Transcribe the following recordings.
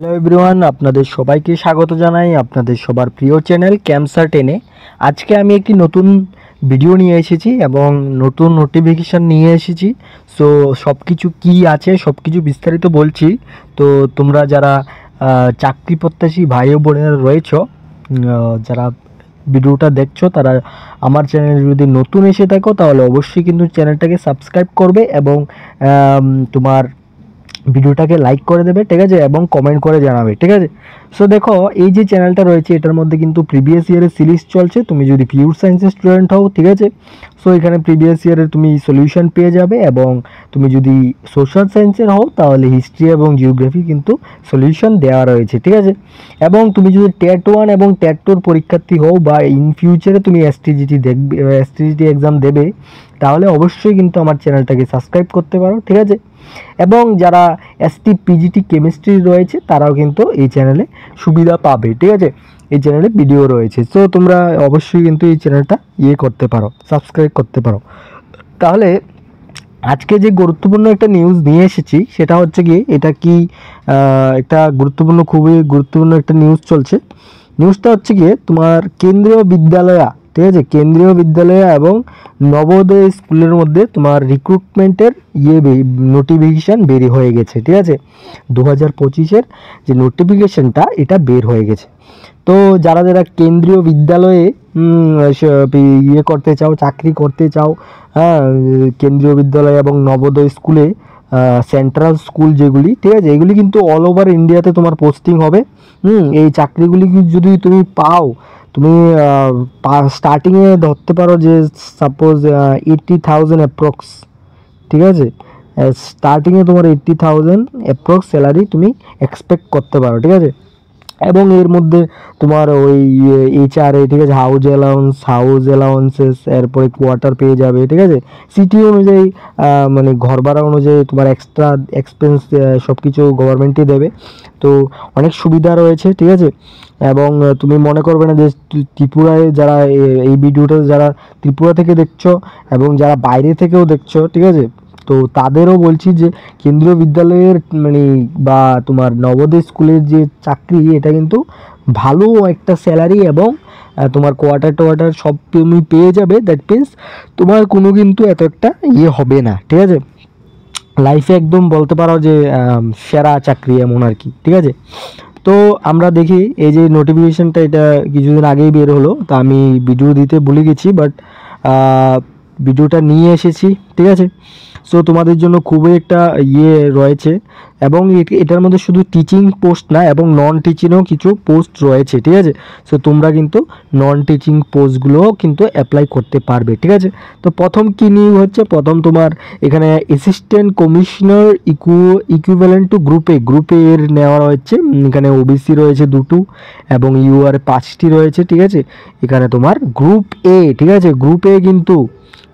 Hello everyone, আপনাদের সবাইকে স্বাগত জানাই আপনাদের সবার প্রিয় চ্যানেল ক্যামসার টেনে। আজকে আমি একটি নতুন ভিডিও নিয়ে এসেছি এবং নতুন নোটিফিকেশান নিয়ে এসেছি। সো সব কিছু কী আছে সব কিছু বিস্তারিত বলছি। তো তোমরা যারা চাকরি প্রত্যাশী ভাই ও বোনেরা রয়েছ, যারা ভিডিওটা দেখছো, তারা আমার চ্যানেলে যদি নতুন এসে থাকো তাহলে অবশ্যই কিন্তু চ্যানেলটাকে সাবস্ক্রাইব করবে এবং তোমার ভিডিওটাকে লাইক করে দেবে, ঠিক আছে, এবং কমেন্ট করে জানাবে, ঠিক আছে। সো দেখো, এই যে চ্যানেলটা রয়েছে এটার মধ্যে কিন্তু প্রিভিয়াস ইয়ারের সিরিজ চলছে। তুমি যদি পিওর সায়েন্সের স্টুডেন্ট হও, ঠিক আছে, সো এখানে প্রিভিয়াস ইয়ারের তুমি সলিউশন পেয়ে যাবে, এবং তুমি যদি সোশ্যাল সায়েন্সের হও তাহলে হিস্ট্রি এবং জিওগ্রাফি কিন্তু সলিউশন দেওয়া রয়েছে, ঠিক আছে। এবং তুমি যদি টেট 1 এবং টেট 2 পরীক্ষার্থী হও বা ইন ফিউচারে তুমি এসটিজিটি দেখবে, এসটিজিটি এক্সাম দেবে, তাহলে অবশ্যই কিন্তু আমার চ্যানেলটাকে সাবস্ক্রাইব করতে পারো, ঠিক আছে। এবং যারা এসটি পিজিটি কেমিস্ট্রি রয়েছে তারাও কিন্তু এই চ্যানেলে সুবিধা পাবে, ঠিক আছে। এই চ্যানেলে ভিডিও রয়েছে, সো তোমরা অবশ্যই কিন্তু এই চ্যানেলটা করতে পারো, সাবস্ক্রাইব করতে পারো। তাহলে আজকে যে গুরুত্বপূর্ণ একটা নিউজ নিয়ে এসেছি সেটা হচ্ছে কি, এটা কি একটা গুরুত্বপূর্ণ, খুবই গুরুত্বপূর্ণ একটা নিউজ চলছে। নিউজটা হচ্ছে গিয়ে তোমার কেন্দ্রীয় বিদ্যালয়া, ঠিক আছে, কেন্দ্রীয় বিদ্যালয় এবং নবোদয় স্কুলের মধ্যে তোমার রিক্রুটমেন্টের নোটিফিকেশান বের হয়ে গেছে, ঠিক আছে। 2025-এর যে নোটিফিকেশানটা এটা বের হয়ে গেছে। তো যারা যারা কেন্দ্রীয় বিদ্যালয়ে করতে চাও, চাকরি করতে চাও, হ্যাঁ, কেন্দ্রীয় বিদ্যালয় এবং নবোদয় স্কুলে, সেন্ট্রাল স্কুল যেগুলি, ঠিক আছে, এগুলি কিন্তু অল ওভার ইন্ডিয়াতে তোমার পোস্টিং হবে। এই চাকরিগুলি যদি তুমি পাও, তুমি স্টার্টিংয়ে ধরতে পারো যে সাপোজ 80,000 অ্যাপ্রক্স, ঠিক আছে। স্টার্টিংয়ে তোমার 80,000 অ্যাপ্রক্স স্যালারি তুমি এক্সপেক্ট করতে পারো, ঠিক আছে। এবং এর মধ্যে তোমার ওই এইচআরএ, ঠিক আছে, হাউস অ্যালাউন্সেস, এরপরে কোয়ার্টার পেয়ে যাবে, ঠিক আছে। সিটি অনুযায়ী মানে ঘর ভাড়া অনুযায়ী তোমার এক্সট্রা এক্সপেন্স সব কিছু গভর্নমেন্টই দেবে। তো অনেক সুবিধা রয়েছে, ঠিক আছে। এবং তুমি মনে করবে না যে ত্রিপুরায় যারা এই ভিডিওটা যারা ত্রিপুরা থেকে দেখছো এবং যারা বাইরে থেকেও দেখছো, ঠিক আছে, তো তাদেরও বলছি যে কেন্দ্রীয় বিদ্যালয়ের মানে বা তোমার নবোদয় স্কুলের যে চাকরি, এটা কিন্তু ভালো একটা স্যালারি এবং তোমার কোয়ার্টার সব তুমি পেয়ে যাবে। দ্যাট মিনস তোমার কোনো কিন্তু এত একটা হবে না, ঠিক আছে। লাইফে একদম বলতে পারো যে সেরা চাকরি এমন আর কি, ঠিক আছে। তো আমরা দেখি এই যে নোটিফিকেশানটা, এটা কিছুদিন আগেই বের হলো, তা আমি ভিডিও দিতে ভুলে গেছি, বাট ভিডিওটা নিয়ে এসেছি, ঠিক আছে। সো তোমাদের জন্য খুবই একটা রয়েছে, এবং এটার মধ্যে শুধু টিচিং পোস্ট না এবং নন টিচিংও কিছু পোস্ট রয়েছে, ঠিক আছে। সো তোমরা কিন্তু নন টিচিং পোস্টগুলোও কিন্তু অ্যাপ্লাই করতে পারবে, ঠিক আছে। তো প্রথম কী নিয়োগ হচ্ছে, প্রথম তোমার এখানে অ্যাসিস্ট্যান্ট কমিশনার ইকুইভ্যালেন্ট টু গ্রুপে এর নেওয়া রয়েছে। এখানে ওবিসি রয়েছে 2টো এবং ইউআর 5টি রয়েছে, ঠিক আছে। এখানে তোমার গ্রুপ এ, ঠিক আছে, গ্রুপ এ কিন্তু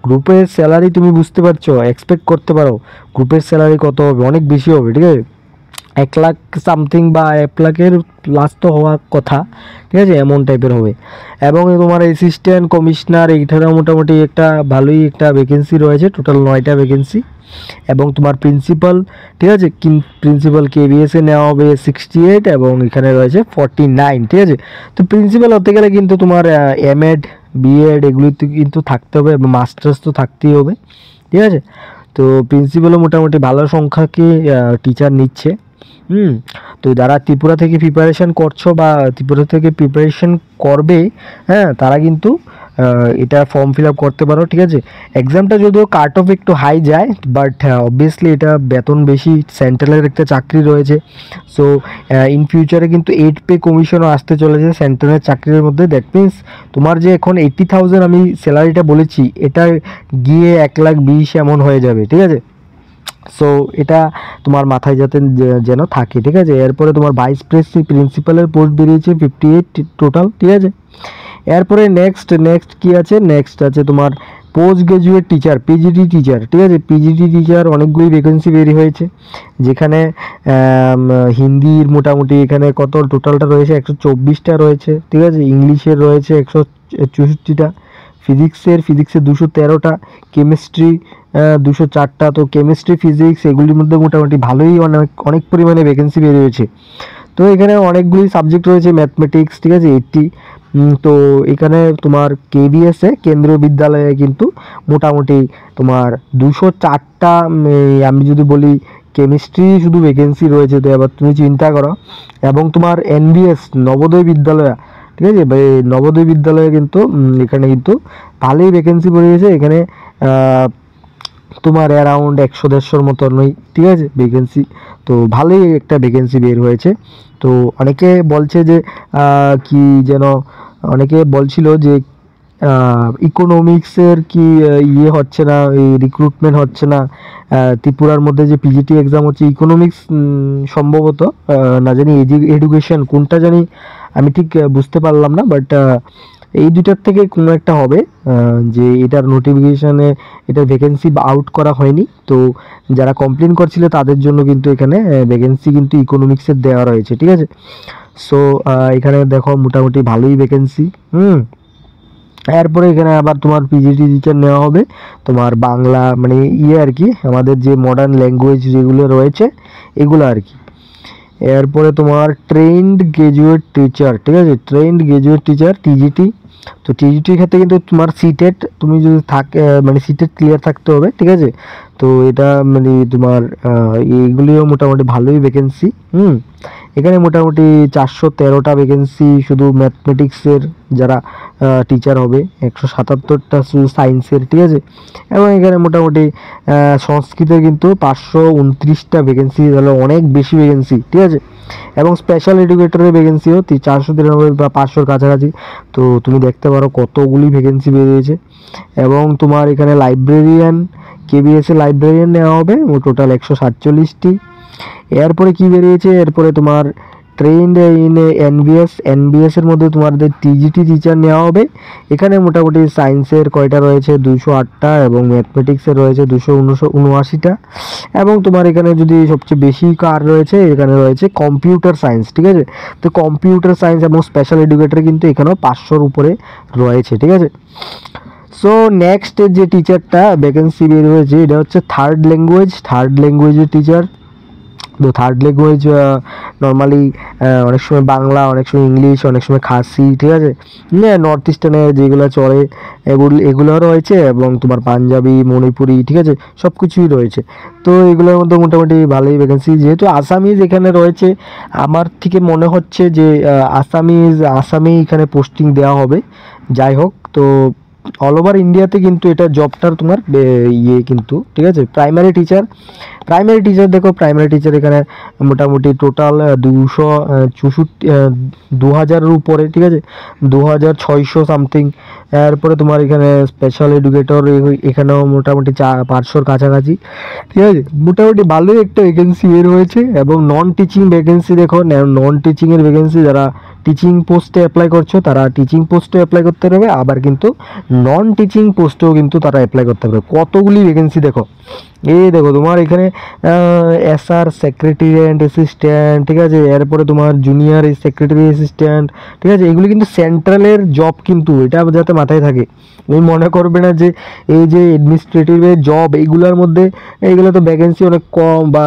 গ্রুপের স্যালারি তুমি বুঝতে পারছো, এক্সপেক্ট করতে পারো গ্রুপের স্যালারি কত হবে, অনেক বেশি হবে, ঠিক আছে। 1 লাখ সামথিং বা 1 লাখের প্লাস তো হওয়ার কথা, ঠিক আছে, এমন টাইপের হবে। এবং তোমার অ্যাসিস্ট্যান্ট কমিশনার এইখানেও মোটামুটি একটা ভালোই একটা ভ্যাকেন্সি রয়েছে, টোটাল 9টা ভ্যাকেন্সি। এবং তোমার প্রিন্সিপাল, ঠিক আছে, প্রিন্সিপাল কেবিএসে নেওয়া হবে 68 এবং এখানে রয়েছে 49, ঠিক আছে। তো প্রিন্সিপাল হতে গেলে কিন্তু তোমার এমএড বিএড এগুলি কিন্তু থাকতে হবে এবং মাস্টার্স তো থাকতেই হবে, ঠিক আছে। তো প্রিন্সিপালও মোটামুটি ভালো সংখ্যাকে টিচার নিচ্ছে। তো যারা ত্রিপুরা থেকে প্রিপারেশন করছো বা ত্রিপুরা থেকে প্রিপারেশন করবে, হ্যাঁ, তারা কিন্তু এটা ফর্ম ফিল আপ করতে পারো, ঠিক আছে। এক্সামটা যদিও কাট অফ একটু হাই যায়, বাট অবভিয়াসলি এটা বেতন বেশি, সেন্ট্রালের একটা চাকরি রয়েছে। সো ইন ফিউচারে কিন্তু 8 পে কমিশনও আসতে চলেছে সেন্ট্রালের চাকরির মধ্যে। দ্যাট মিনস তোমার যে এখন 80,000 আমি স্যালারিটা বলেছি, এটা গিয়ে 1,20,000 এমন হয়ে যাবে, ঠিক আছে। সো এটা তোমার মাথায় যাতে যেন থাকে, ঠিক আছে। এরপরে তোমার ভাইস প্রিন্সিপালের পোস্ট বেরিয়েছে 58 টোটাল, ঠিক আছে। এরপরে নেক্সট কি আছে, নেক্সট আছে তোমার post graduate teacher, PGT teacher, ঠিক আছে। পিজিটি টিচার অনেকগুলি ভ্যাকেন্সি বেরিয়ে হয়েছে, যেখানে হিন্দির মোটামুটি এখানে কত টোটালটা রয়েছে 124টা রয়েছে, ঠিক আছে। ইংলিশের রয়েছে 164টা, ফিজিক্সের 213টা, কেমিস্ট্রি 204টা। তো কেমিস্ট্রি ফিজিক্স এগুলির মধ্যে মোটামুটি ভালোই অনেক পরিমাণে ভ্যাকেন্সি বেরিয়েছে। তো এখানে অনেকগুলি সাবজেক্ট রয়েছে, ম্যাথমেটিক্স, ঠিক আছে, 80। তো এখানে তোমার কেবিএসে কেন্দ্রীয় বিদ্যালয়ে কিন্তু মোটামুটি তোমার 204টা, আমি যদি বলি কেমিস্ট্রি শুধু ভ্যাকেন্সি রয়েছে, তো এবার তুমি চিন্তা করো। এবং তোমার এনবিএস নবোদয় বিদ্যালয়, ঠিক আছে, এই নবোদয় বিদ্যালয়ে কিন্তু এখানে কিন্তু ভালোই ভ্যাকেন্সি পড়ে গেছে এখানে। তোমার অ্যারাউন্ড 100-150-র মতো নয়, ঠিক আছে, ভ্যাকেন্সি। তো ভালোই একটা ভ্যাকেন্সি বের হয়েছে। তো অনেকে বলছে যে কি যেন, অনেকে বলছিল যে ইকোনমিক্সের কি ইয়ে হচ্ছে না, এই রিক্রুটমেন্ট হচ্ছে না। ত্রিপুরার মধ্যে যে পিজিটি এক্সাম হচ্ছে ইকোনমিক্স সম্ভবত, না জানি এডুকেশন কোনটা জানি, আমি ঠিক বুঝতে পারলাম না, বাট এই দুটার থেকে কোনো একটা হবে। যে এটার নোটিফিকেশানে এটার ভ্যাকেন্সি আউট করা হয়নি, তো যারা কমপ্লেন করছিল তাদের জন্য কিন্তু এখানে ভ্যাকেন্সি কিন্তু ইকোনমিক্সের দেওয়া রয়েছে, ঠিক আছে। সো এখানে দেখো মোটামুটি ভালোই ভ্যাকেন্সি। এরপরে এখানে আবার তোমার পিজিটি টিচার নেওয়া হবে, তোমার বাংলা মানে ইয়ে আর কি, আমাদের যে মডার্ন ল্যাঙ্গুয়েজ যেগুলো রয়েছে এগুলো আর কি। এরপরে তোমার ট্রেন্ড গ্রাজুয়েট টিচার, ঠিক আছে, ট্রেন্ড গ্রাজুয়েট টিচার টিজিটি। তো টিজিটির ক্ষেত্রে কিন্তু তোমার সিটেট তুমি যদি থাকে মানে সিটেট ক্লিয়ার থাকতে হবে, ঠিক আছে। তো এটা মানে তোমার এইগুলিও মোটামুটি ভালোই ভ্যাকেন্সি। এখানে মোটামুটি 413টা ভ্যাকেন্সি শুধু ম্যাথমেটিক্সের যারা টিচার হবে, 177টা শুধু সায়েন্সের, ঠিক আছে। এবং এখানে মোটামুটি সংস্কৃতের কিন্তু 529টা ভ্যাকেন্সি, তাহলে অনেক বেশি ভ্যাকেন্সি, ঠিক আছে। এবং স্পেশাল এডুকেটরের ভ্যাকেন্সিও 493 বা 500-র কাছাকাছি। তো তুমি দেখতে পারো কতগুলি ভ্যাকেন্সি বেরিয়েছে। এবং তোমার এখানে লাইব্রেরিয়ান, কেবিএসএ লাইব্রেরিয়ান নেওয়া হবে, টোটাল 147টি। এরপরে কি বেরিয়েছে, এরপরে তোমার ট্রেন্ড ইন এনবিএস এর মধ্যে তোমাদের টিজিটি টিচার নেওয়া হবে। এখানে মোটামুটি সায়েন্সের কয়টা রয়েছে 208টা, এবং ম্যাথমেটিক্সের রয়েছে 279টা। এবং তোমার এখানে যদি সবচেয়ে বেশি কার রয়েছে, এখানে রয়েছে কম্পিউটার সায়েন্স, ঠিক আছে। তো কম্পিউটার সায়েন্স এবং স্পেশাল এডুকেটর কিন্তু এখানেও 500-র উপরে রয়েছে, ঠিক আছে। সো নেক্সট যে টিচারটা ভ্যাকেন্সি বের হয়েছে এটা হচ্ছে থার্ড ল্যাঙ্গুয়েজের টিচার। তো থার্ড ল্যাঙ্গুয়েজ নর্মালি অনেক সময় বাংলা, অনেক সময় ইংলিশ, অনেক সময় খাসি, ঠিক আছে, নর্থ ইস্টার্নে যেগুলো চলে এগুলো রয়েছে। এবং তোমার পাঞ্জাবি, মণিপুরি, ঠিক আছে, সব কিছুই রয়েছে। তো এগুলোর মধ্যে মোটামুটি ভালোই ভ্যাকেন্সি। যেহেতু আসামিজ এখানে রয়েছে, আমার থেকে মনে হচ্ছে যে আসামি এখানে পোস্টিং দেওয়া হবে। যাই হোক, তো অল ওভার ইন্ডিয়াতে কিন্তু এটা জবটার তোমার ইয়ে কিন্তু, ঠিক আছে। প্রাইমারি টিচার দেখো, প্রাইমারি টিচার এখানে মোটামুটি টোটাল 2000-এর উপরে, ঠিক আছে, 2600 সামথিং। এরপরে তোমার এখানে স্পেশাল এডুকেটর এখানেও মোটামুটি 500-র কাছাকাছি, ঠিক আছে। মোটামুটি ভালোই একটা ভ্যাকেন্সি বের হয়েছে। এবং নন টিচিং ভ্যাকেন্সি দেখো, নন টিচিংয়ের ভ্যাকেন্সি, যারা টিচিং পোস্টে অ্যাপ্লাই করছো তারা টিচিং পোস্টে অ্যাপ্লাই করতে পারবে, আবার কিন্তু নন টিচিং পোস্টেও কিন্তু তারা অ্যাপ্লাই করতে পারবে। কতগুলি ভ্যাকেন্সি দেখো, এই দেখো তোমার এখানে এসআর সেক্রেটারিয়েট অ্যাসিস্ট্যান্ট, ঠিক আছে। এরপরে তোমার জুনিয়র সেক্রেটারি অ্যাসিস্ট্যান্ট, ঠিক আছে। এগুলি কিন্তু সেন্ট্রালের জব, কিন্তু এটা যাতে মাথায় থাকে। তুমি মনে করবে না যে এই যে অ্যাডমিনিস্ট্রেটিভের জব এইগুলোর মধ্যে এইগুলো তো ভ্যাকেন্সি অনেক কম, বা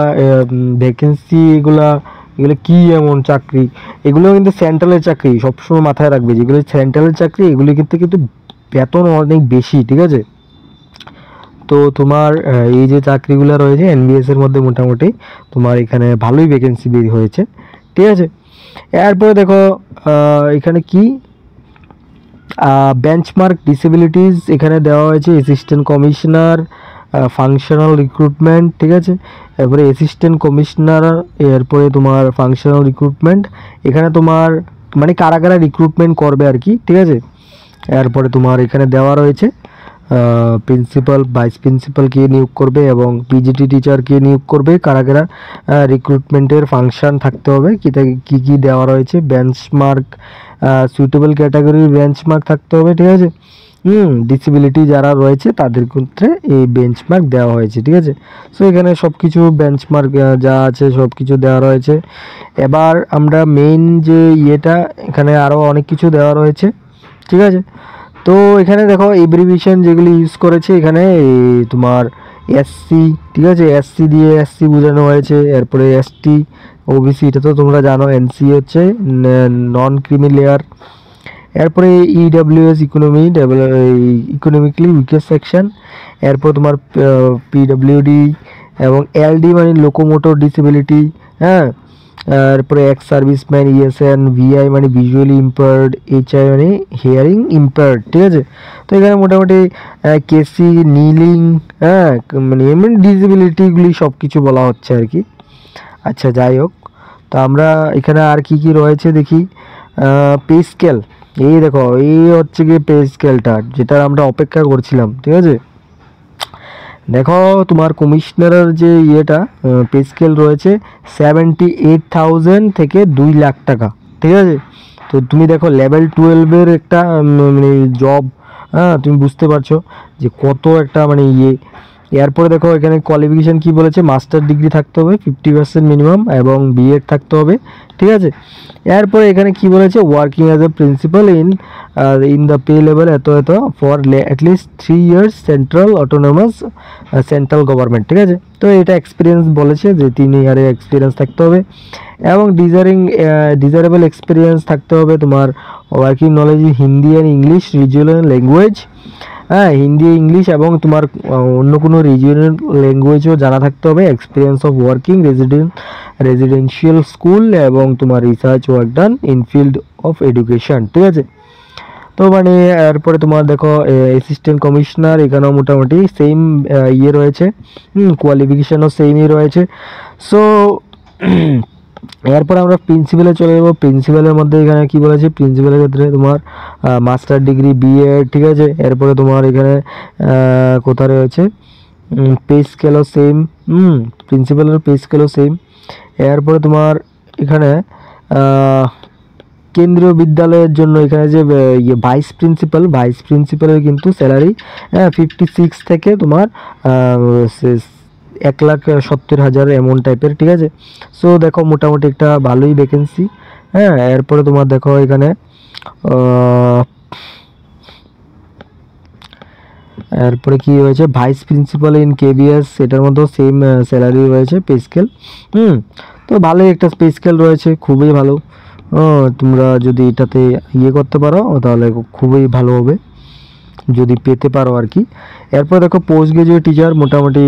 ভ্যাকেন্সি এগুলো কি এমন চাকরি, এগুলো কিন্তু সেন্ট্রালের চাকরি, সবসময় মাথায় রাখবে। যেগুলো সেন্ট্রালের চাকরি এগুলি কিন্তু বেতন অনেক বেশি, ঠিক আছে। তো তোমার এই যে চাকরিগুলো রয়েছে এনবিএস এর মধ্যে মোটামুটি তোমার এখানে ভালোই ভ্যাকেন্সি বের হয়েছে, ঠিক আছে। এরপরে দেখো এখানে কি বেঞ্চমার্ক ডিসেবিলিটিস এখানে দেওয়া হয়েছে, অ্যাসিস্ট্যান্ট কমিশনার ফাংশনাল রিক্রুটমেন্ট, ঠিক আছে। এরপরে অ্যাসিস্ট্যান্ট কমিশনার, এরপরে তোমার ফাংশনাল রিক্রুটমেন্ট, এখানে তোমার মানে কারা কারা রিক্রুটমেন্ট করবে আর কি, ঠিক আছে। এরপরে তোমার এখানে দেওয়া রয়েছে প্রিন্সিপাল, ভাইস প্রিন্সিপালকে নিয়োগ করবে, এবং পিজিটি টিচারকে নিয়োগ করবে। কারা কারা রিক্রুটমেন্টের ফাংশন থাকতে হবে, কী কী দেওয়া রয়েছে, বেঞ্চমার্ক, সুইটেবল ক্যাটাগরির বেঞ্চমার্ক থাকতে হবে, ঠিক আছে। ডিসেবিলিটি যারা রয়েছে তাদের ক্ষেত্রে এই বেঞ্চমার্ক দেওয়া হয়েছে, ঠিক আছে। সো এখানে সব কিছু বেঞ্চমার্ক যা আছে সব কিছু দেওয়া রয়েছে। এবার আমরা মেইন যে ইয়েটা, এখানে আরও অনেক কিছু দেওয়া রয়েছে, ঠিক আছে। তো এখানে দেখো এব্রিভিয়েশন যেগুলি ইউজ করেছে এখানে তোমার এসসি, ঠিক আছে, এসসি দিয়ে এসসি বোঝানো হয়েছে। এরপরে এসটি, ওবিসি এটা তো তোমরা জানো, এনসি হচ্ছে নন ক্রিমি লেয়ার। এরপরে ইডব্লিউএস ইকোনমিক্যালি উইকেস্ট সেকশন। এরপর তোমার পিডব্লিউডি এবং এলডি মানে লোকোমোটর ডিসেবিলিটি, হ্যাঁ। এরপরে এক্স সার্ভিসম্যান, ইএসএন, ভিআই মানে ভিজুয়ালি ইম্পেয়ার্ড, এইচআই মানে হিয়ারিং ইম্পেয়ার্ড, ঠিক আছে। তো এখানে মোটামুটি কেসি, নিলিং, হ্যাঁ, মানে এমনি ডিসেবিলিটিগুলি সব কিছু বলা হচ্ছে আর কি। আচ্ছা যাই হোক, তো আমরা এখানে আর কি কি রয়েছে দেখি। পে স্কেল, এই দেখো এই হচ্ছে গিয়ে পে স্কেলটা যেটা আমরা অপেক্ষা করছিলাম, ঠিক আছে। দেখো তোমার কমিশনারের যে ইয়েটা পে স্কেল রয়েছে 78,000 থেকে 2 লাখ টাকা, ঠিক আছে। তো তুমি দেখো লেভেল 12-এর একটা মানে জব, হ্যাঁ, তুমি বুঝতে পারছো যে কত একটা মানে ইয়ে। এরপরে দেখো এখানে কোয়ালিফিকেশান কি বলেছে, মাস্টার ডিগ্রি থাকতে হবে 50% মিনিমাম এবং বিএড থাকতে হবে, ঠিক আছে। এরপরে এখানে কি বলেছে, working as a principal in the pay level এত এত for at least 3 years central autonomous central government, ঠিক আছে। তো এটা এক্সপিরিয়েন্স বলেছে যে 3 ইয়ারের এক্সপিরিয়েন্স থাকতে হবে এবং ডিজারেবল এক্সপিরিয়েন্স থাকতে হবে তোমার। Working knowledge Hindi and English regional language, হ্যাঁ, হিন্দি ইংলিশ এবং তোমার অন্য কোনো রিজিওনাল ল্যাঙ্গুয়েজও জানা থাকতে হবে। Experience of working residential school এবং তোমার research work done in field of education, ঠিক আছে। তো মানে এরপরে তোমার দেখো অ্যাসিস্ট্যান্ট কমিশনার, এখানেও মোটামুটি সেম ইয়ে রয়েছে, কোয়ালিফিকেশানও সেমই রয়েছে। সো এরপর আমরা প্রিন্সিপালে চলে যাবো। প্রিন্সিপালের মধ্যে এখানে কি বলেছে, প্রিন্সিপালের ক্ষেত্রে তোমার মাস্টার ডিগ্রি, বিএড, ঠিক আছে। এরপরে তোমার এখানে কোথায় রয়েছে পে স্কেলও সেম, প্রিন্সিপালের পে স্কেলও সেম। এরপরে তোমার এখানে কেন্দ্রীয় বিদ্যালয়ের জন্য এখানে যে ভাইস প্রিন্সিপালের কিন্তু স্যালারি 56 থেকে তোমার 1,70,000 এমন টাইপের, ঠিক আছে। সো দেখো মোটামুটি একটা ভালোই ভ্যাকেন্সি, হ্যাঁ। এরপরে তোমার দেখো এখানে এরপরে কি হয়েছে, ভাইস প্রিন্সিপাল ইন কেবিএস, এটার মধ্যেও সেম স্যালারি রয়েছে, পে স্কেল। তো ভালোই একটা পে স্কেল রয়েছে, খুবই ভালো। তোমরা যদি এটাতে ইয়ে করতে পারো তাহলে খুবই ভালো হবে যদি পেতে পারো আর কি। এরপর দেখো পোস্ট গ্রাজুয়েট টিচার মোটামুটি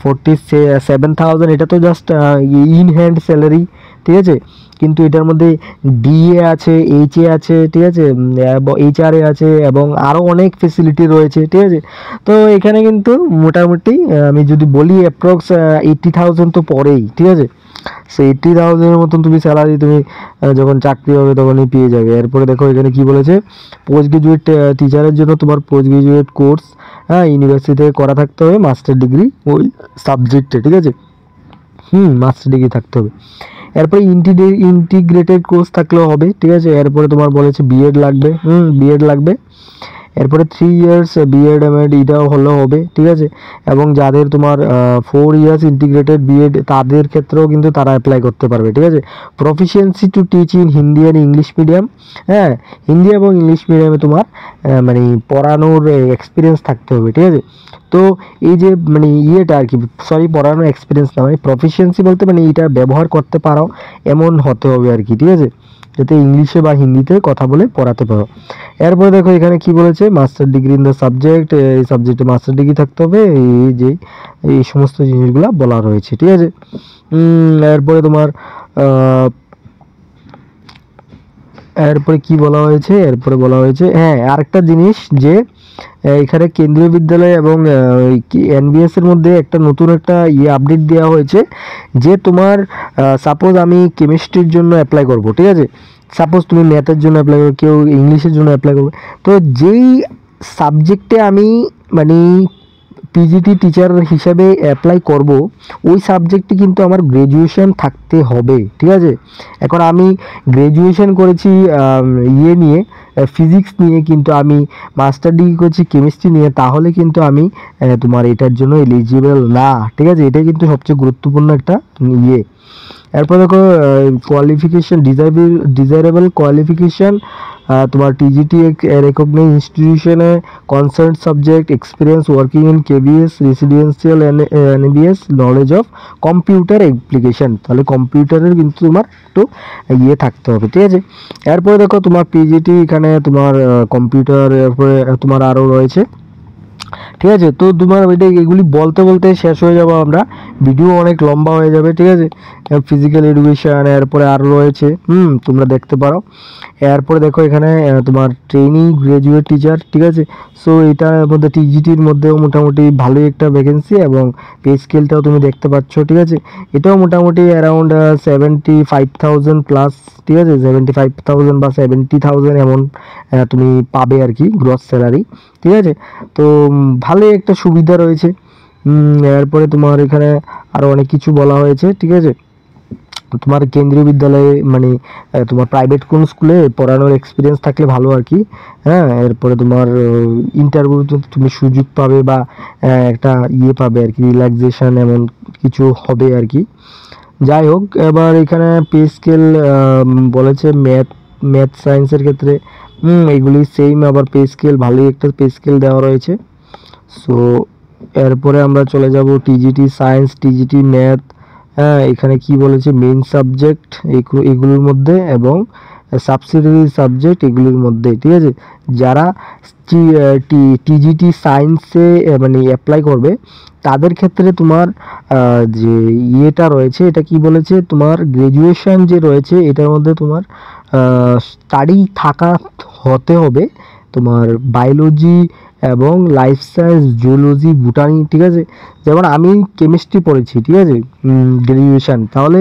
47,000, এটা তো জাস্ট ইন হ্যান্ড স্যালারি, ঠিক আছে। কিন্তু এটার মধ্যে ডিএ আছে, এইচএ আছে, ঠিক আছে, এইচআরএ আছে এবং আরও অনেক ফেসিলিটি রয়েছে, ঠিক আছে। তো এখানে কিন্তু মোটামুটি আমি যদি বলি অ্যাপ্রক্স 80,000 তো পড়েই, ঠিক আছে। সো 80,000-এর মতন তুমি স্যালারি তুমি যখন চাকরি হবে তখনই পেয়ে যাবে। এরপরে দেখো এখানে কি বলেছে, পোস্ট গ্রাজুয়েট টিচারের জন্য তোমার পোস্ট গ্রাজুয়েট কোর্স, হ্যাঁ, ইউনিভার্সিটি থেকে করা থাকতে হবে, মাস্টার ডিগ্রি ওই সাবজেক্টে, ঠিক আছে। মাস্টার ডিগ্রি থাকতে হবে। এরপরে ইন্টিগ্রেটেড কোর্স থাকলেও হবে, ঠিক আছে। এরপরে তোমার বলেছে বিএড লাগবে, বিএড লাগবে। এরপরে 3 ইয়ার্স বিএড এমএড এটাও হলেও হবে, ঠিক আছে। এবং যাদের তোমার 4 ইয়ার্স ইন্টিগ্রেটেড বিএড তাদের ক্ষেত্রেও কিন্তু তারা অ্যাপ্লাই করতে পারবে, ঠিক আছে। Proficiency to teach in Hindi and English medium, হ্যাঁ, হিন্দি এবং ইংলিশ মিডিয়ামে তোমার মানে পড়ানোর এক্সপিরিয়েন্স থাকতে হবে, ঠিক আছে। তো এই যে মানে ইয়েটা আর কি, সরি পড়ানোর এক্সপিরিয়েন্স না, মানে প্রফিসিয়েন্সি বলতে মানে এটা ব্যবহার করতে পারো এমন হতে হবে আর কি, ঠিক আছে, যাতে ইংলিশে বা হিন্দিতে কথা বলে পড়াতে পারো। এরপরে দেখো এখানে কি বলেছে, master degree in the subject, এই সাবজেক্টে মাস্টার ডিগ্রি থাকতে হবে, এই যে এই সমস্ত জিনিসগুলো বলা রয়েছে, ঠিক আছে। এরপরে তোমার এরপরে কি বলা হয়েছে, এরপরে বলা হয়েছে হ্যাঁ আরেকটা জিনিস যে এখানে কেন্দ্রীয় বিদ্যালয় এবং এনবিএস এর মধ্যে একটা নতুন একটা আপডেট দেওয়া হয়েছে যে তোমার সাপোজ আমি কেমিস্ট্রির জন্য অ্যাপ্লাই করব, ঠিক আছে। সাপোজ তুমি ম্যাথের জন্য অ্যাপ্লাই করবে, কেউ ইংলিশের জন্য অ্যাপ্লাই করবে। তো যেই সাবজেক্টে আমি মানে পিজিটি টিচার হিসাবে অ্যাপ্লাই করব ওই সাবজেক্টে কিন্তু আমার গ্র্যাজুয়েশন থাকতে হবে, ঠিক আছে। এখন আমি গ্র্যাজুয়েশন করেছি ইয়ে নিয়ে ফিজিক্স নিয়ে, কিন্তু আমি মাস্টার ডিগ্রি করছি কেমিস্ট্রি নিয়ে, তাহলে কিন্তু আমি তোমার এটার জন্য এলিজিবল না, ঠিক আছে। এটাই কিন্তু সবচেয়ে গুরুত্বপূর্ণ একটা ইয়ে। এরপর দেখো কোয়ালিফিকেশান ডিজায়ারেবল কোয়ালিফিকেশান তোমার টিজিটি রেকগনাইজ ইনস্টিটিউশনে concern subject experience working in KBS residential NBS knowledge of computer application, তাহলে কম্পিউটারের কিন্তু তোমার একটু ইয়ে থাকতে হবে, ঠিক আছে। এরপরে দেখো তোমার পিজিটি এখানে তোমার কম্পিউটার, এরপরে তোমার আরও রয়েছে, ঠিক আছে। তো তোমার এটা এগুলি বলতে বলতে শেষ হয়ে যাবো আমরা, ভিডিও অনেক লম্বা হয়ে যাবে, ঠিক আছে। ফিজিক্যাল এডুকেশন, এরপরে আরও রয়েছে, তোমরা দেখতে পারো। এরপরে দেখো এখানে তোমার ট্রেনিং গ্রাজুয়েট টিচার, ঠিক আছে। সো এটার মধ্যে টিজিটির মধ্যেও মোটামুটি ভালোই একটা ভ্যাকেন্সি, এবং পে স্কেলটাও তুমি দেখতে পাচ্ছ, ঠিক আছে। এটাও মোটামুটি অ্যারাউন্ড 75,000 প্লাস, ঠিক আছে। 75,000 বা 70,000 এমন তুমি পাবে আর কি গ্রস স্যালারি, ঠিক আছে। তো ভালোই একটা সুবিধা রয়েছে। এরপরে তোমার এখানে আরও অনেক কিছু বলা হয়েছে, ঠিক আছে। তোমার কেন্দ্রীয় বিদ্যালয়ে মানে তোমার প্রাইভেট কোন স্কুলে পড়ানোর এক্সপিরিয়েন্স থাকলে ভালো আর কি, হ্যাঁ। এরপরে তোমার ইন্টারভিউতে তুমি সুযোগ পাবে, বা একটা ইয়ে পাবে আর কি, রিল্যাক্সেশন এমন কিছু হবে আর কি। যাই হোক, এবার এখানে পে স্কেল বলেছে ম্যাথ সায়েন্সের ক্ষেত্রে এগুলি সেম, আবার পে স্কেল ভালোই একটা পে স্কেল দেওয়া রয়েছে। সো এরপরে আমরা চলে যাব টিজিটি সায়েন্স, টিজিটি ম্যাথ, হ্যাঁ। এখানে কি বলেছে, মেইন সাবজেক্ট এগুলোর মধ্যে এবং সাবসিডিয়ারি সাবজেক্ট এগুলোর মধ্যে, ঠিক আছে। যারা টিজিটি সায়েন্সে মানে অ্যাপ্লাই করবে তাদের ক্ষেত্রে তোমার যে ইয়েটা রয়েছে, এটা কি বলেছে, তোমার গ্র্যাজুয়েশন যে রয়েছে এটার মধ্যে তোমার স্টাডি থাকা হতে হবে তোমার বায়োলজি এবং লাইফ সায়েন্স, জুলজি, বোটানি, ঠিক আছে। যেমন আমি কেমিস্ট্রি পড়েছি, ঠিক আছে, গ্র্যাজুয়েশন, তাহলে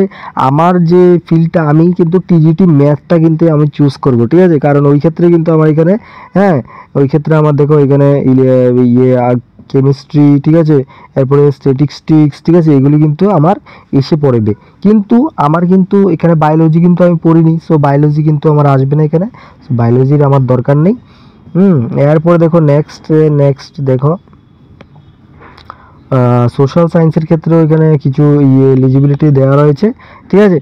আমার যে ফিল্ডটা, আমি কিন্তু টিজিটি ম্যাথটা কিন্তু আমি চুজ করব, ঠিক আছে। কারণ ওই ক্ষেত্রে কিন্তু আমার এখানে, হ্যাঁ, ওই ক্ষেত্রে আমার দেখো এখানে ইয়ে কেমিস্ট্রি, ঠিক আছে, এরপরে স্ট্যাটিস্টিক্স, ঠিক আছে, এগুলি কিন্তু আমার এসে পড়বে। কিন্তু আমার কিন্তু এখানে বায়োলজি কিন্তু আমি পড়িনি, সো বায়োলজি কিন্তু আমার আসবে না এখানে, বায়োলজির আমার দরকার নেই। এরপরে দেখো নেক্সট দেখো সোশ্যাল সায়েন্সের ক্ষেত্রেও এখানে কিছু এলিজিবিলিটি দেওয়া রয়েছে, ঠিক আছে।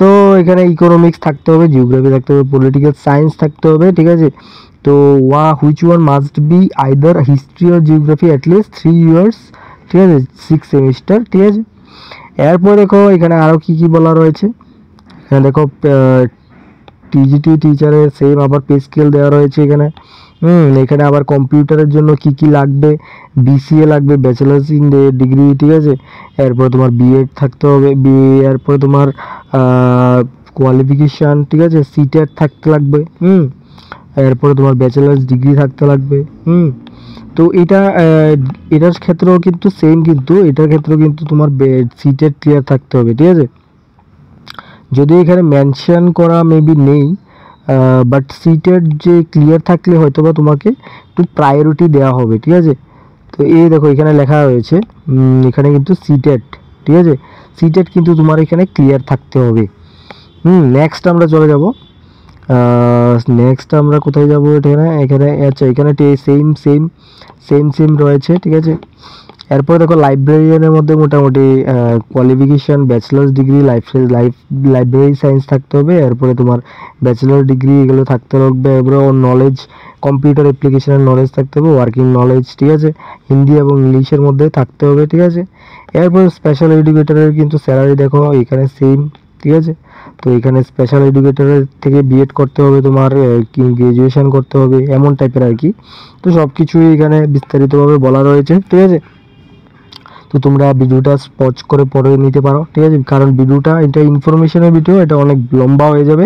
তো এখানে ইকোনমিক্স থাকতে হবে, জিওগ্রাফি থাকতে হবে, পলিটিক্যাল সায়েন্স থাকতে হবে, ঠিক আছে। তো which one must be either history or geography at least 3 years, ঠিক আছে, 6 সেমিস্টার, ঠিক আছে। এরপর দেখো এখানে আরও কি কি বলা রয়েছে, এখানে দেখো টিজিটি টিচারের সেম আবার পে স্কেল দেওয়া রয়েছে এখানে। এখানে আবার কম্পিউটারের জন্য কি কি লাগবে, বিসিএ লাগবে, ব্যাচেলার্স ইন ডিগ্রি, ঠিক আছে। এরপর তোমার বিএড থাকতে হবে, এরপর তোমার কোয়ালিফিকেশান, ঠিক আছে, সিটেট থাকতে লাগবে, এরপরে তোমার ব্যাচেলার্স ডিগ্রি থাকতে লাগবে, তো এটার ক্ষেত্রেও কিন্তু সেম, কিন্তু এটার ক্ষেত্রেও কিন্তু তোমার সিটেট ক্লিয়ার থাকতে হবে, ঠিক আছে। যদিও এখানে মেনশন করা মেবি নেই, বাট সিটেট যে ক্লিয়ার থাকলে হয়তো বা তোমাকে একটু প্রায়োরিটি দেওয়া হবে, ঠিক আছে। তো এই দেখো এখানে লেখা রয়েছে, এখানে কিন্তু সিটেট, ঠিক আছে, সিটেট কিন্তু তোমার এখানে ক্লিয়ার থাকতে হবে। নেক্সট আমরা চলে যাব, নেক্সট আমরা কোথায় যাব, এখানে আচ্ছা এখানে সেম রয়েছে, ঠিক আছে। এরপর দেখো লাইব্রেরিয়ানের মধ্যে মোটামুটি qualification bachelors degree library science থাকতে হবে, এরপরে তোমার ব্যাচেলার ডিগ্রি এগুলো থাকতে হবে, এরপরে নলেজ কম্পিউটার অ্যাপ্লিকেশনের নলেজ থাকতে হবে, ওয়ার্কিং নলেজ, ঠিক আছে, হিন্দি এবং ইংলিশের মধ্যে থাকতে হবে, ঠিক আছে। এরপর স্পেশাল এডুকেটরের কিন্তু স্যালারি দেখো এখানে সেম, ঠিক আছে। তো এখানে স্পেশাল এডুকেটরের থেকে বিএড করতে হবে, তোমার গ্র্যাজুয়েশন করতে হবে, এমন টাইপের আর কি। তো সব কিছুই এখানে বিস্তারিতভাবে বলা রয়েছে, ঠিক আছে। তো তোমরা ভিডিওটা পজ করে পড়ে নিতে পারো, ঠিক আছে, কারণ ভিডিওটা এটা ইনফরমেশনের ভিডিও, এটা অনেক লম্বা হয়ে যাবে,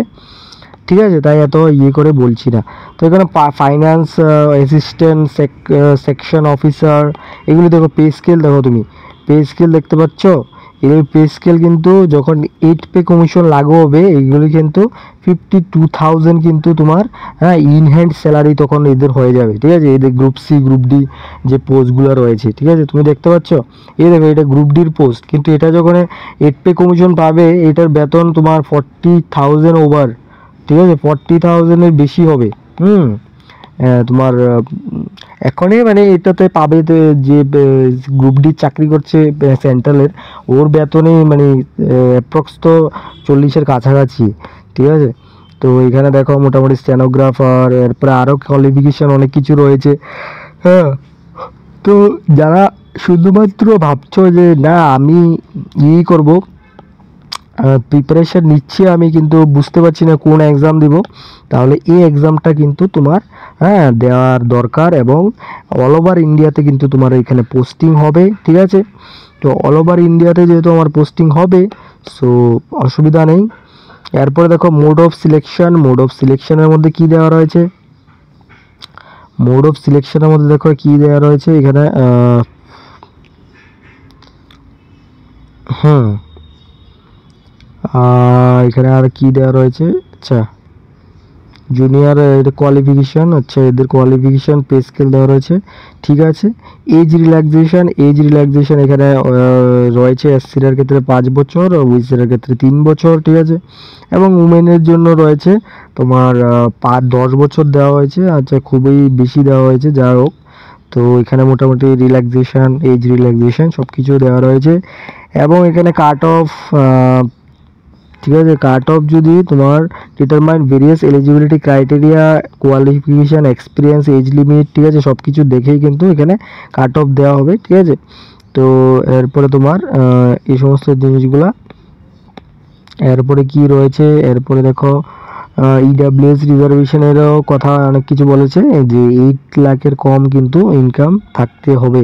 ঠিক আছে, তাই এত ইয়ে করে বলছি না। তো এখানে ফাইন্যান্স অ্যাসিস্ট্যান্ট, সেকশন অফিসার, এগুলি দেখো পে স্কেল দেখো, তুমি পে স্কেল দেখতে পাচ্ছ, এই পে স্কেল কিন্তু যখন 8 পে কমিশন লাগু হবে এইগুলি কিন্তু 52,000 কিন্তু তোমার, হ্যাঁ, ইন হ্যান্ড স্যালারি তখন এদের হয়ে যাবে, ঠিক আছে। এদের গ্রুপ সি গ্রুপ ডি যে পোস্টগুলো রয়েছে, ঠিক আছে, তুমি দেখতে পাচ্ছ, এই দেখো এটা গ্রুপ ডির পোস্ট, কিন্তু এটা যখন 8 পে কমিশন পাবে এটার বেতন তোমার 40,000 ওভার, ঠিক আছে, 40,000-এর বেশি হবে। তোমার এখনই মানে এটাতে পাবে, যে গ্রুপ ডি চাকরি করছে সেন্ট্রালের, ওর বেতনে মানে অ্যাপ্রক্স তো 40-এর কাছাকাছি, ঠিক আছে। তো এখানে দেখো মোটামুটি স্টেনোগ্রাফার, এরপরে আরও কোয়ালিফিকেশান অনেক কিছু রয়েছে। হ্যাঁ, তো যারা শুধুমাত্র ভাবছো যে না আমি করব, প্রিপারেশান নিচ্ছি আমি কিন্তু বুঝতে পারছি না কোন এক্সাম দিব, তাহলে এই এক্সামটা কিন্তু তোমার দেওয়ার দরকার। এবং অল ওভার ইন্ডিয়াতে কিন্তু তোমার এখানে পোস্টিং হবে, ঠিক আছে। তো অল ওভার ইন্ডিয়াতে যেহেতু আমার পোস্টিং হবে, সো অসুবিধা নেই। এরপরে দেখো mode of selection. Mode of সিলেকশনের মধ্যে কি দেওয়া রয়েছে, মোড অফ সিলেকশনের মধ্যে দেখো কি দেওয়া রয়েছে এখানে। এখানে আর কি দেওয়া রয়েছে, আচ্ছা জুনিয়র কোয়ালিফিকেশান, আচ্ছা এদের কোয়ালিফিকেশান পে স্কেল দেওয়া রয়েছে, ঠিক আছে। এজ রিল্যাক্সেশন এখানে রয়েছে এসসির ক্ষেত্রে 5 বছর, ওবিসির ক্ষেত্রে 3 বছর, ঠিক আছে। এবং উমেনের জন্য রয়েছে তোমার 10 বছর দেওয়া হয়েছে, আচ্ছা খুবই বেশি দেওয়া হয়েছে, যা হোক। তো এখানে মোটামুটি রিল্যাক্সেশন, এজ রিল্যাক্সেশন সব কিছু দেওয়া রয়েছে। এবং এখানে কাট অফ, ঠিক আছে, কাট অফ যদি তোমার determine various eligibility criteria, qualification, experience, age limit, ঠিক আছে, সব কিছু দেখেই কিন্তু এখানে কাট অফ দেওয়া হবে, ঠিক আছে। তো এরপরে তোমার এই সমস্ত জিনিসগুলা, এরপরে কি রয়েছে, এরপরে দেখো ইডাব্লিউএস রিজার্ভেশনেরও কথা অনেক কিছু বলেছে যে 8 লাখের কম কিন্তু ইনকাম থাকতে হবে।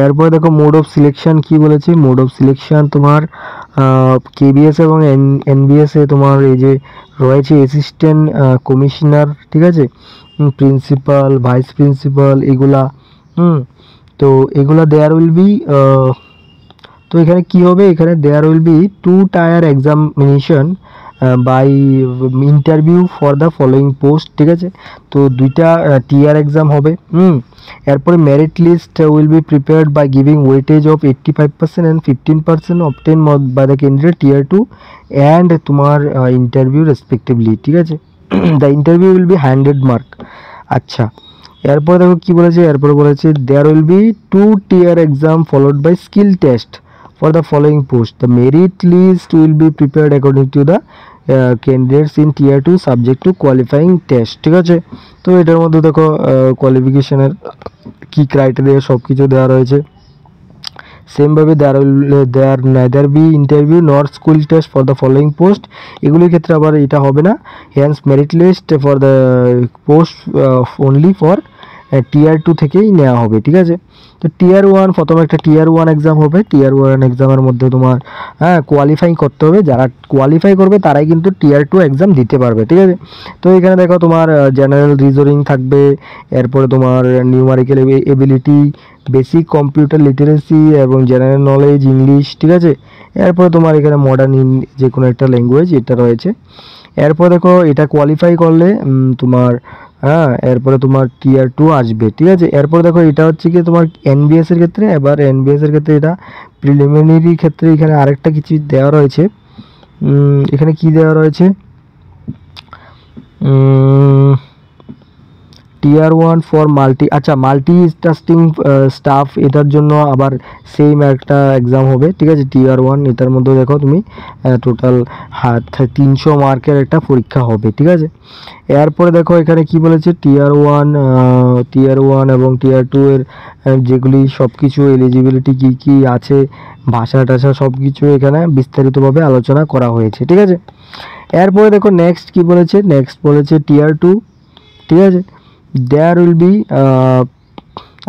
এরপরে দেখো মোড অফ সিলেকশন কি বলেছে, মোড অফ সিলেকশন তোমার কেবিএস এবং এনবিএস এ তোমার এই যে রয়েছে অ্যাসিস্ট্যান্ট কমিশনার, ঠিক আছে, প্রিন্সিপাল, ভাইস প্রিন্সিপাল, এগুলা। তো এগুলা দেয়ার উইল বি, তো এখানে কি হবে, এখানে there will be 2 tier examination by interview for the following post, ঠিক আছে। তো 2টা টিয়ার এক্সাম হবে। এরপরে merit list will be prepared by giving weightage of 85% and 15% obtained by the candidate tier 2 and তোমার ইন্টারভিউ রেসপেক্টিভলি, ঠিক আছে। The interview will be 100 mark. আচ্ছা, এরপরে দেখো কি বলেছে, এরপরে বলেছে there will be 2 tier exam followed by skill test for the following post. The merit list will be prepared according to the candidates in tier 2 subject to qualifying test, ঠিক আছে। তো এটার মধ্যে দেখো কোয়ালিফিকেশনের কি ক্রাইটেরিয়া সব কিছু দেওয়া রয়েছে। সেমভাবে there neither be interview nor school test for the following post, এগুলির ক্ষেত্রে আবার এটা হবে না। Hence merit list for the post only for tier 2 থেকেই নেওয়া হবে, ঠিক আছে। তো টিয়ার 1 প্রথমে একটা টিয়ার 1 এক্সাম হবে। টিয়ার 1 এক্সামের মধ্যে তোমার কোয়ালিফাই করতে হবে, যারা কোয়ালিফাই করবে তারাই কিন্তু টিয়ার 2 এক্সাম দিতে পারবে, ঠিক আছে। তো এখানে দেখো তোমার জেনারেল রিজনিং থাকবে, এরপরে তোমার numerical ability, basic computer literacy এবং জেনারেল নলেজ, ইংলিশ, ঠিক আছে। এরপরে তোমার এখানে মডার্ন যে কোনো একটা ল্যাঙ্গুয়েজ এটা রয়েছে। এরপর দেখো এটা কোয়ালিফাই করলে তোমার এরপরে তোমার টিয়ার 2 আসবে, ঠিক আছে। এরপর দেখো এটা হচ্ছে কি তোমার এনবিএস এর ক্ষেত্রে, এবার এনবিএস এর ক্ষেত্রে এটা প্রিলিমিনারি ক্ষেত্রে এখানে আরেকটা কিছু দেওয়া রয়েছে। এখানে কি দেওয়া রয়েছে, টিয়ার 1 ফর মাল্টি টাস্কিং স্টাফ, এটার জন্য আবার সেম একটা এক্সাম হবে, ঠিক আছে। টিয়ার 1 এটার মধ্যে দেখো তুমি টোটাল 300 মার্কের একটা পরীক্ষা হবে, ঠিক আছে। এরপরে দেখো এখানে কি বলেছে, টিয়ার 1 এবং টিয়ার 2 এর যেগুলি সব কিছু এলিজিবিলিটি কি কি আছে, ভাষা টাষা সব কিছু এখানে বিস্তারিতভাবে আলোচনা করা হয়েছে, ঠিক আছে। এরপরে দেখো নেক্সট কি বলেছে, নেক্সট বলেছে টিয়ার 2, ঠিক আছে। দেয়ার উইল বি,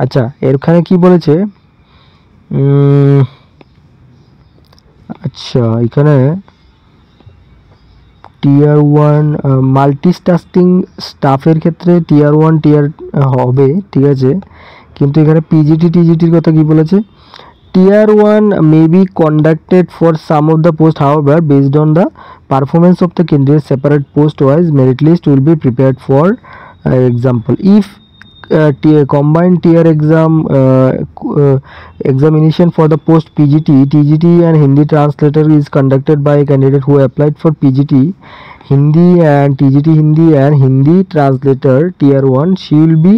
আচ্ছা এখানে কি বলেছে, আচ্ছা এখানে টিয়ার 1 মাল্টিটাস্কিং স্টাফের ক্ষেত্রে টিয়ার 1 টিয়ার হবে, ঠিক আছে। কিন্তু এখানে পিজিটি টিজিটির কথা কি বলেছে, টিয়ার 1 may be conducted for some of the post, however based on the performance of the candidate separate post wise merit list will be prepared for example if combined tier examination for the post PGT, TGT and Hindi translator is conducted by a candidate who applied for PGT Hindi and TGT Hindi and Hindi translator tier 1, she will be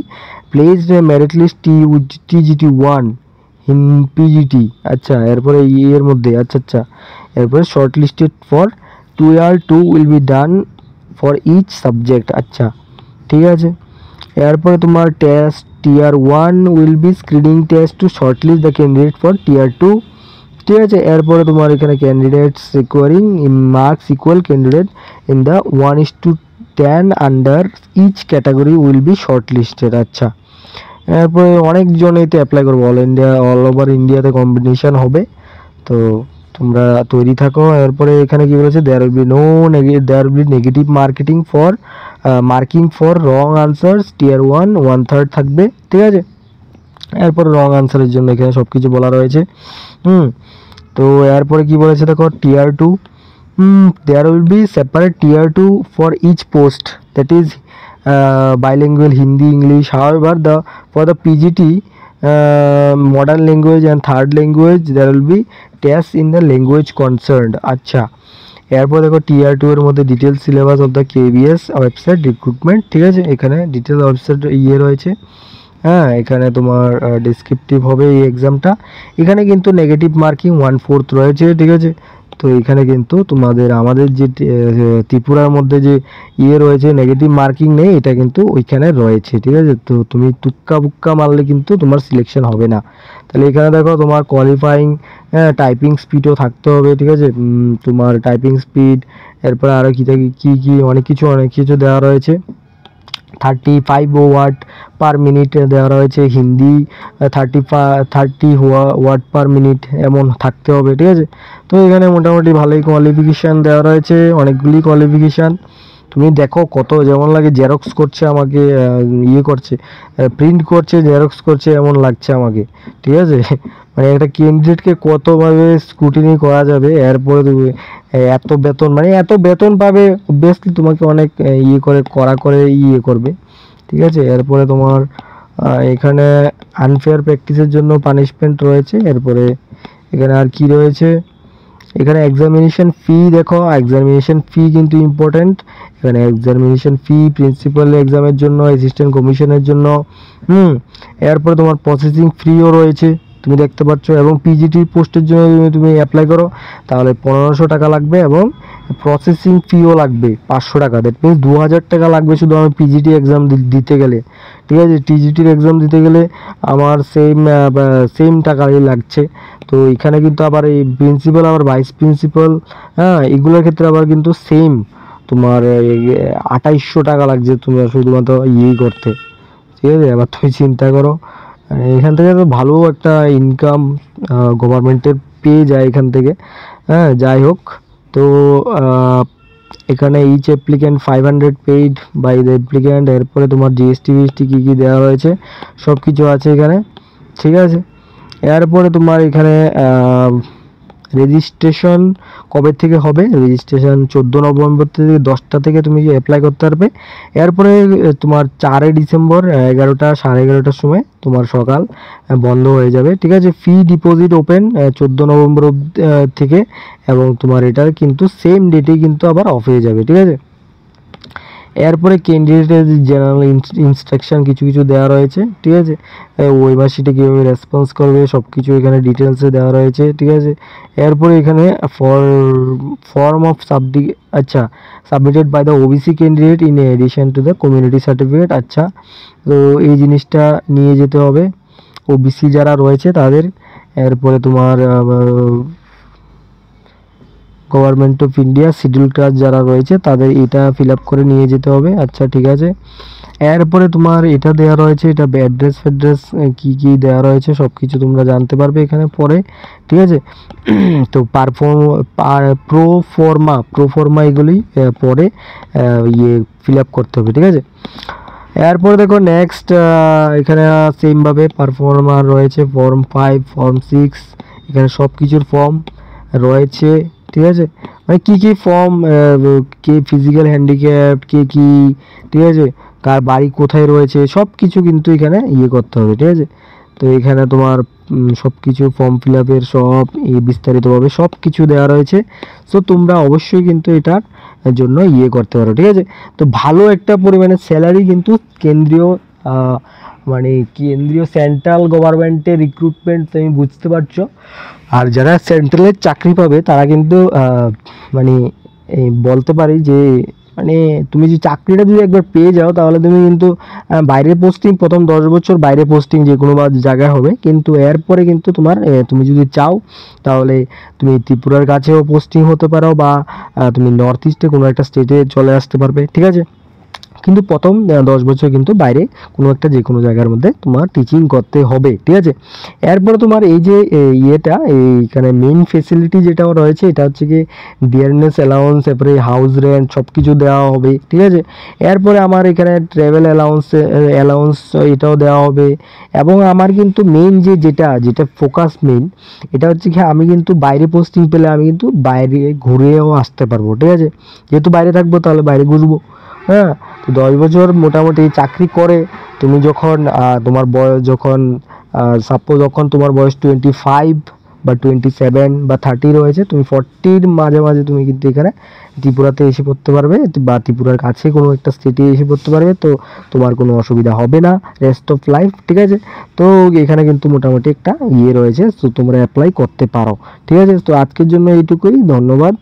placed in a merit list TGT 1 in PGT। আচ্ছা এরপরে এর মধ্যে আচ্ছা এরপরে short listed for tier 2 will be done for each subject. আচ্ছা ঠিক আছে। এরপরে তোমার test tier 1 will be screening test to shortlist the candidate for tier 2। ঠিক আছে। এরপরে তোমার এখানে candidates requiring in marks equal candidate in the 1:10 under each category will be shortlisted. আচ্ছা এরপরে অনেকজন এতে অ্যাপ্লাই করবো, অল ওভার ইন্ডিয়াতে কম্পিটিশান হবে, তো তোমরা তৈরি থাকো। এরপরে এখানে কি বলেছে, there will be negative marking for wrong answers tier 1/3 থাকবে। ঠিক আছে। এরপরে রং আনসারের জন্য এখানে সব কিছু বলা রয়েছে। তো এরপরে কি বলেছে দেখো, tier 2 there will be separate tier 2 for each post that is bilingual Hindi English. However, for the PGT modern language and third language there will be tests in the language concerned. আচ্ছা এরপর দেখো tier 2 এর মধ্যে detail syllabus of the KBS website recruitment. ঠিক আছে। এখানে detail website রয়েছে। হ্যাঁ এখানে তোমার ডেসক্রিপটিভ হবে এই এক্সামটা। এখানে কিন্তু নেগেটিভ মার্কিং 1/4 রয়েছে। ঠিক আছে। তো এখানে কিন্তু আমাদের যে ত্রিপুরার মধ্যে যে রয়েছে নেগেটিভ মার্কিং নেই, এটা কিন্তু ওইখানে রয়েছে। ঠিক আছে। তো তুমি তুক্কা বুক্কা মারলে কিন্তু তোমার সিলেকশন হবে না। তাহলে এখানে দেখো তোমার কোয়ালিফাইং টাইপিং স্পিডও থাকতে হবে। ঠিক আছে। তোমার টাইপিং স্পিড, এরপরে আরও কী অনেক কিছু দেওয়া রয়েছে। 35 ওয়ার্ড পার মিনিট দেওয়া রয়েছে। হিন্দি 30 ওয়ার্ড পার মিনিট এমন থাকতে হবে। ঠিক আছে। তো এখানে মোটামুটি ভালোই কোয়ালিফিকেশান দেওয়া রয়েছে, অনেকগুলি কোয়ালিফিকেশান। তুমি দেখো কত যেমন লাগে, জেরক্স করছে আমাকে, করছে প্রিন্ট করছে, জেরক্স করছে এমন লাগছে আমাকে। ঠিক আছে। মানে একটা ক্যান্ডিডেটকে কতভাবে স্ক্রুটিনি করা যাবে, এরপরে তুমি এত বেতন পাবে, অবভিয়াসলি তোমাকে অনেক করা করে করবে। ঠিক আছে। এরপরে তোমার এখানে আনফেয়ার প্র্যাকটিসের জন্য পানিশমেন্ট রয়েছে। এরপরে এখানে আর কি রয়েছে, এখানে এক্সামিনেশন ফি দেখো, এক্সামিনেশন ফি কিন্তু ইম্পর্টেন্ট। এখানে এক্সামিনেশন ফি প্রিন্সিপাল এক্সামের জন্য, অ্যাসিস্ট্যান্ট কমিশনের জন্য। এরপরে তোমার প্রসেসিং ফিও রয়েছে তুমি দেখতে পাচ্ছ, এবং পিজিটি পোস্টের জন্য তুমি অ্যাপ্লাই করো তাহলে 1500 টাকা লাগবে, এবং প্রসেসিং ফিও লাগবে 500 টাকা। দ্যাট মিনস 2000 টাকা লাগবে শুধু আমি পিজিটি এক্সাম দিতে গেলে। ঠিক আছে। টিজিটির এক্সাম দিতে গেলে আমার সেম টাকাই লাগছে। তো এখানে কিন্তু আবার এই প্রিন্সিপাল আবার ভাইস প্রিন্সিপাল, এগুলোর ক্ষেত্রে আবার কিন্তু সেম তোমার 2800 টাকা লাগছে তুমি শুধুমাত্র করতে। ঠিক আছে। এবার তুমি চিন্তা করো, এখান থেকে তো ভালো একটা ইনকাম গভর্নমেন্টের পেয়ে যায় এখান থেকে। যাই হোক, তো এখানে each applicant 500 paid by the applicant. এরপরে তোমার জিএসটি কী দেওয়া রয়েছে সব কিছু আছে এখানে। ঠিক আছে। এরপরে তোমার এখানে রেজিস্ট্রেশন কবে থেকে হবে, রেজিস্ট্রেশন 14 নভেম্বর থেকে 10টা থেকে তুমি অ্যাপ্লাই করতে পারবে। এরপরে তোমার 4 ডিসেম্বর 11টার সময় তোমার সকাল বন্ধ হয়ে যাবে। ঠিক আছে। ফি ডিপোজিট ওপেন 14 নভেম্বর থেকে, এবং তোমার এটার কিন্তু সেম ডেটেই কিন্তু আবার অফ হয়ে যাবে। ঠিক আছে। এরপরে ক্যান্ডিডেটের জেনারেল ইনস্ট্রাকশন কিছু দেওয়া রয়েছে। ঠিক আছে। ওয়েবসাইটে কীভাবে রেসপন্স করবে সব কিছু এখানে ডিটেলসে দেওয়া রয়েছে। ঠিক আছে। এরপরে এখানে form of submitted by the OBC candidate in addition to the community certificate. আচ্ছা তো এই জিনিসটা নিয়ে যেতে হবে ওবিসি যারা রয়েছে তাদের। এরপরে তোমার government of India schedule caste যারা রয়েছে তাদের এটা ফিল আপ করে নিয়ে যেতে হবে। আচ্ছা ঠিক আছে। এরপরে তোমার এটা দেওয়া রয়েছে, এটা অ্যাড্রেস কি দেওয়া রয়েছে সব কিছু তোমরা জানতে পারবে এখানে পরে। ঠিক আছে। তো প্রোফর্মা এগুলি পরে ফিল আপ করতে হবে। ঠিক আছে। এরপরে দেখো নেক্সট এখানে সেমভাবে পারফর্মা রয়েছে, ফর্ম 5, ফর্ম 6, এখানে সব কিছুর ফর্ম রয়েছে। ঠিক আছে। মানে কী ফর্ম, কে ফিজিক্যাল হ্যান্ডিক্যাপ, কে কী, ঠিক আছে, কার বাড়ি কোথায় রয়েছে সব কিছু কিন্তু এখানে করতে হবে। ঠিক আছে। তো এখানে তোমার সব কিছু ফর্ম ফিল আপের সব বিস্তারিতভাবে সব কিছু দেওয়া রয়েছে। সো তোমরা অবশ্যই কিন্তু এটার জন্য করতে পারো। ঠিক আছে। তো ভালো একটা পরিমাণে স্যালারি কিন্তু কেন্দ্রীয় সেন্ট্রাল গভর্নমেন্টের রিক্রুটমেন্ট তুমি বুঝতে পারছো। আর যারা সেন্ট্রালের চাকরি পাবে তারা কিন্তু বলতে পারি যে মানে তুমি যে চাকরিটা যদি একবার পেয়ে যাও তাহলে তুমি কিন্তু বাইরে পোস্টিং প্রথম 10 বছর বাইরে পোস্টিং যে কোনো জায়গায় হবে, কিন্তু এরপরে কিন্তু তোমার তুমি যদি চাও তাহলে তুমি ত্রিপুরার কাছেও পোস্টিং হতে পারো বা তুমি নর্থ ইস্টে কোনো একটা স্টেটে চলে আসতে পারবে, ঠিক আছে। কিন্তু প্রথম 10 বছর কিন্তু বাইরে কোনো একটা যে কোনো জায়গার মধ্যে তোমার টিচিং করতে হবে, ঠিক আছে। এরপরে তোমার এই যে ইয়েটা এইখানে মেইন ফেসিলিটি যেটা রয়েছে এটা হচ্ছে কি ডিয়ারনেস অ্যালাউন্স, এরপরে হাউস রেন্ট সব কিছু দেওয়া হবে, ঠিক আছে। এরপরে আমার এখানে ট্রাভেল অ্যালাউন্স এটাও দেওয়া হবে। এবং আমার কিন্তু মেইন যেটা ফোকাস মেইন এটা হচ্ছে কি আমি কিন্তু বাইরে পোস্টিং পেলে আমি কিন্তু বাইরে ঘুরেও আসতে পারবো, ঠিক আছে। যেহেতু বাইরে থাকবো তাহলে বাইরে ঘুরবো, হ্যাঁ। তো 10 বছর মোটামুটি চাকরি করে তুমি যখন তোমার বয়স যখন সাপোজ যখন তোমার বয়স 25 বা 27 বা 30 রয়েছে, তুমি 40-র মাঝে মাঝে তুমি কিন্তু এখানে ত্রিপুরাতে এসে পড়তে পারবে বা ত্রিপুরার কাছে কোনো একটা স্টেটে এসে পড়তে পারবে। তো তোমার কোনো অসুবিধা হবে না রেস্ট অফ লাইফ, ঠিক আছে। তো এখানে কিন্তু মোটামুটি একটা ইয়ে রয়েছে, তো তোমরা অ্যাপ্লাই করতে পারো, ঠিক আছে। তো আজকের জন্য এইটুকুই, ধন্যবাদ।